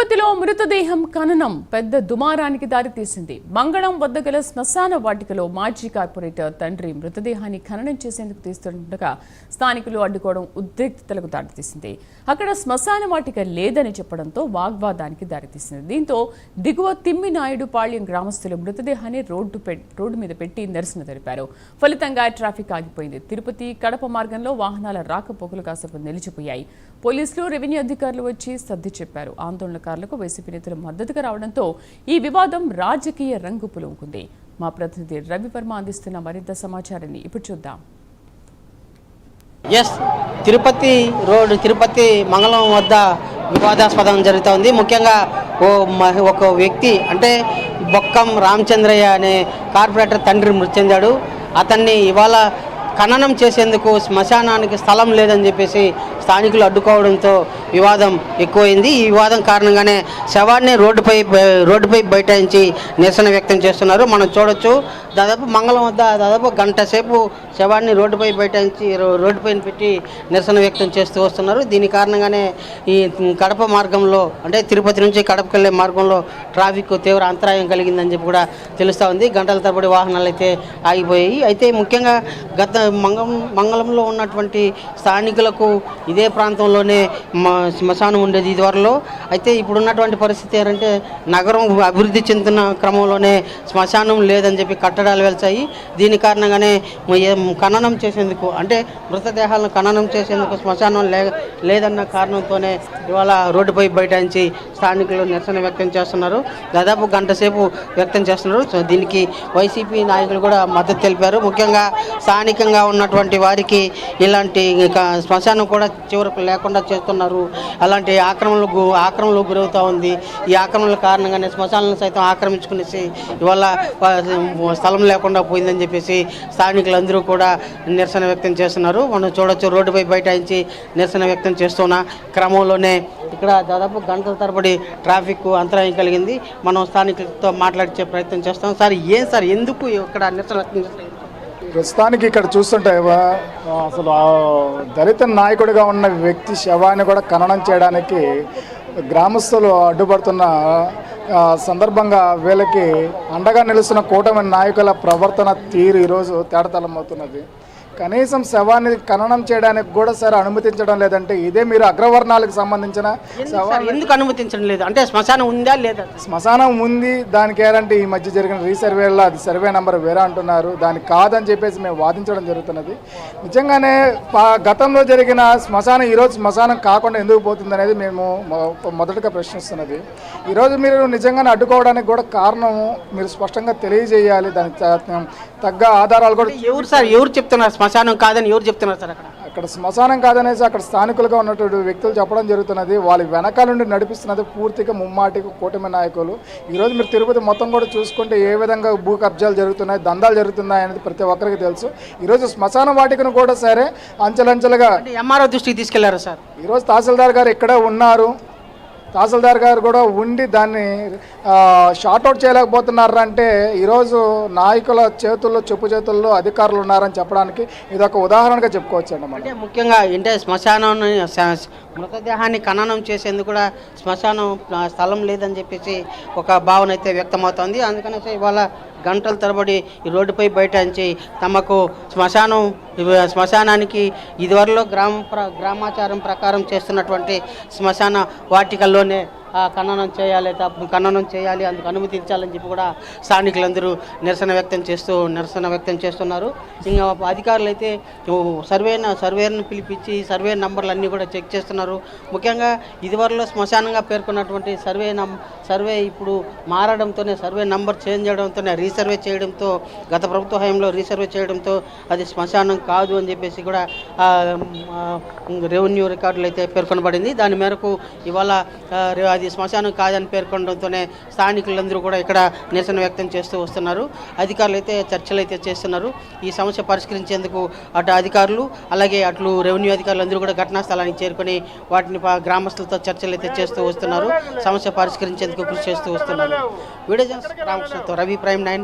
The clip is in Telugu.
తిరుపతిలో మృతదేహం ఖననం పెద్ద దుమారానికి దారితీసింది. మంగళం వద్ద గల శ్మశాన వాటికలో మాజీ కార్పొరేటర్ తండ్రి మృతదేహాన్ని ఖననం చేసేందుకు తీస్తుండగా స్థానికులు అడ్డుకోవడం ఉద్రిక్తతలకు దారితీసింది. అక్కడ శ్మశాన వాటిక లేదని చెప్పడంతో వాగ్వాదానికి దారితీసింది. దీంతో దిగువ తిమ్మినాయుడుపాళ్యం గ్రామస్తులు మృతదేహాన్ని రోడ్డు మీద పెట్టి నిరసన తెలిపారు. ఫలితంగా ట్రాఫిక్ ఆగిపోయింది. తిరుపతి కడప మార్గంలో వాహనాల రాకపోకలు కాసేపు నిలిచిపోయాయి. పోలీసులు, రెవెన్యూ అధికారులు వచ్చి సర్ది చెప్పారు. ఆందోళనకారులకు వైసీపీ నేతలు మద్దతుగా రావడంతో ఈ వివాదం రాజకీయ రంగు పులుముకుంది. మా ప్రతినిధి రవివర్మ అందిస్తున్న మరింత సమాచారాన్ని ఇప్పుడు చూద్దాం. తిరుపతి మంగళం వద్ద వివాదాస్పదం జరుగుతోంది. ముఖ్యంగా ఒక వ్యక్తి అంటే బొక్కం రామచంద్రయ్య అనే కార్పొరేటర్ తండ్రి మృతి చెందాడు. అతన్ని ఇవాళ ఖననం చేసేందుకు శ్మశానానికి స్థలం లేదని చెప్పేసి స్థానికులు అడ్డుకోవడంతో వివాదం ఎక్కువైంది. ఈ వివాదం కారణంగానే శవాన్ని రోడ్డుపై బైఠాయించి నిరసన వ్యక్తం చేస్తున్నారు. మనం చూడొచ్చు, దాదాపు మంగళం వద్ద దాదాపు గంట సేపు శవాన్ని రోడ్డుపై బైఠాయించి రోడ్డుపైన పెట్టి నిరసన వ్యక్తం చేస్తూ వస్తున్నారు. దీని కారణంగానే ఈ కడప మార్గంలో అంటే తిరుపతి నుంచి కడపకి వెళ్ళే మార్గంలో ట్రాఫిక్ తీవ్ర అంతరాయం కలిగిందని చెప్పి కూడా తెలుస్తూ ఉంది. గంటల తరబడి వాహనాలు అయితే ఆగిపోయాయి. అయితే ముఖ్యంగా మంగళంలో ఉన్నటువంటి స్థానికులకు ఇదే ప్రాంతంలోనే శ్మశానం ఉండేది ఇదివరలో. అయితే ఇప్పుడున్నటువంటి పరిస్థితి ఏంటంటే నగరం అభివృద్ధి చెందుతున్న క్రమంలోనే శ్మశానం లేదని చెప్పి కట్టడాలు వెళ్తాయి. దీని కారణంగానే ఖననం చేసేందుకు అంటే మృతదేహాలను ఖననం చేసేందుకు శ్మశానం లేదన్న కారణంతోనే ఇవాళ రోడ్డుపై బైఠాయించి స్థానికులు నిరసన వ్యక్తం చేస్తున్నారు. దాదాపు గంట సేపు వ్యక్తం చేస్తున్నారు. సో దీనికి వైసీపీ నాయకులు కూడా మద్దతు తెలిపారు. ముఖ్యంగా స్థానికంగా ఉన్నటువంటి వారికి ఇలాంటి శ్మశానం కూడా చివరకు లేకుండా చేస్తున్నారు. అలాంటి ఆక్రమణలకు గురవుతూ ఉంది. ఈ ఆక్రమణల కారణంగానే శ్మశానాలను సైతం ఆక్రమించుకునేసి ఇవాళ స్థలం లేకుండా పోయిందని చెప్పేసి స్థానికులందరూ కూడా నిరసన వ్యక్తం చేస్తున్నారు. మనం చూడొచ్చు, రోడ్డుపై బైఠాయించి నిరసన వ్యక్తం చేస్తున్న క్రమంలోనే ఇక్కడ దాదాపు గంటల తరబడి ట్రాఫిక్ అంతరాయం కలిగింది. మనం స్థానికులతో మాట్లాడించే ప్రయత్నం చేస్తాం. సార్ ఎందుకు ఇక్కడ నిరసన వ్యక్తం చేస్తారు? ప్రస్తుతానికి ఇక్కడ చూస్తుంటే అసలు దళిత నాయకుడిగా ఉన్న వ్యక్తి శవాన్ని కూడా ఖననం చేయడానికి గ్రామస్తులు అడ్డుపడుతున్న సందర్భంగా వీళ్ళకి అండగా నిలుస్తున్న కూటమి నాయకుల ప్రవర్తన తీరు ఈరోజు తేటతెల్లమవుతున్నది. కనీసం శవాన్ని ఖననం చేయడానికి కూడా సరే అనుమతించడం లేదంటే ఇదే మీరు అగ్రవర్ణాలకు సంబంధించిన శవాన్ని ఎందుకు అనుమతించడం లేదు? అంటే శ్మశానం ఉందా లేదా? శ్మశానం ఉంది, దానికి ఏంటంటే ఈ మధ్య జరిగిన రీసర్వేలో అది సర్వే నెంబర్ వేరే అంటున్నారు. దానికి కాదని చెప్పేసి మేము వాదించడం జరుగుతున్నది. నిజంగానే గతంలో జరిగిన శ్మశానం ఈరోజు శ్మశానం కాకుండా ఎందుకు పోతుంది అనేది మేము మొదటగా ప్రశ్నిస్తున్నది. ఈరోజు మీరు నిజంగానే అడ్డుకోవడానికి కూడా కారణం మీరు స్పష్టంగా తెలియజేయాలి. దానికి తగ్గ ఆధారాలు కూడా ఎవరు చెప్తున్నారు శ్మశానం కాదని ఎవరు చెప్తున్నారు సార్? అక్కడ శ్మశానం కాదనేసి అక్కడ స్థానికులుగా ఉన్నటువంటి వ్యక్తులు చెప్పడం జరుగుతున్నది. వాళ్ళ వెనకాల నుండి నడిపిస్తున్నది పూర్తిగా ముమ్మాటికి కూటమి నాయకులు. ఈరోజు మీరు తిరుపతి మొత్తం కూడా చూసుకుంటే ఏ విధంగా భూ కబ్జాలు జరుగుతున్నాయి, దందాలు జరుగుతున్నాయి అనేది ప్రతి ఒక్కరికి తెలుసు. ఈరోజు శ్మశాన వాటికను కూడా సరే అంచెలంచెలుగా ఎంఆర్ఓ దృష్టికి తీసుకెళ్లారు సార్. ఈరోజు తహసీల్దార్ గారు ఇక్కడే ఉన్నారు. తహసీల్దార్ గారు కూడా ఉండి దాన్ని షార్ట్అవుట్ చేయలేకపోతున్నారంటే ఈరోజు నాయకుల చెప్పు చేతుల్లో అధికారులు ఉన్నారని చెప్పడానికి ఇది ఒక ఉదాహరణగా చెప్పుకోవచ్చు అండి. అంటే ముఖ్యంగా అంటే శ్మశానాన్ని మృతదేహాన్ని ఖననం చేసేందుకు కూడా శ్మశానం స్థలం లేదని చెప్పేసి ఒక భావన అయితే వ్యక్తమవుతోంది. అందుకనేసి ఇవాళ గంటల తరబడి ఈ రోడ్డుపై బైఠాయించి తమకు శ్మశానానికి ఇదివరలో గ్రామాచారం ప్రకారం చేస్తున్నటువంటి శ్మశాన వాటికల్లోనే ఖననం చేయాలి, అందుకు అనుమతించాలని చెప్పి కూడా స్థానికులందరూ నిరసన వ్యక్తం చేస్తున్నారు. ఇంకా అధికారులు అయితే సర్వేను పిలిపించి సర్వే నంబర్లు కూడా చెక్ చేస్తున్నారు. ముఖ్యంగా ఇదివరలో శ్మశానంగా పేర్కొన్నటువంటి సర్వే ఇప్పుడు మారడంతోనే సర్వే నంబర్ చేంజ్ చేయడంతోనే రీసర్వే చేయడంతో గత ప్రభుత్వ హయాంలో రీసర్వే చేయడంతో అది శ్మశానం కాదు అని చెప్పేసి కూడా రెవెన్యూ రికార్డులు అయితే పేర్కొనబడింది. దాని మేరకు ఇవాళ అది శ్మశానం కాదని పేర్కొనడంతోనే స్థానికులందరూ కూడా ఇక్కడ నిరసన వ్యక్తం చేస్తూ వస్తున్నారు. అధికారులు అయితే చర్చలు అయితే చేస్తున్నారు. ఈ సమస్య పరిష్కరించేందుకు అటు అధికారులు అలాగే అట్లు రెవెన్యూ అధికారులు అందరూ కూడా ఘటనా స్థలానికి చేరుకొని వాటిని గ్రామస్తులతో చర్చలు అయితే చేస్తూ వస్తున్నారు. సమస్య పరిష్కరించేందుకు కృషి చేస్తూ వస్తున్నారు. వీడియో జర్నలిస్ట్ రామకృష్ణతో రవి, ప్రైమ్ 9.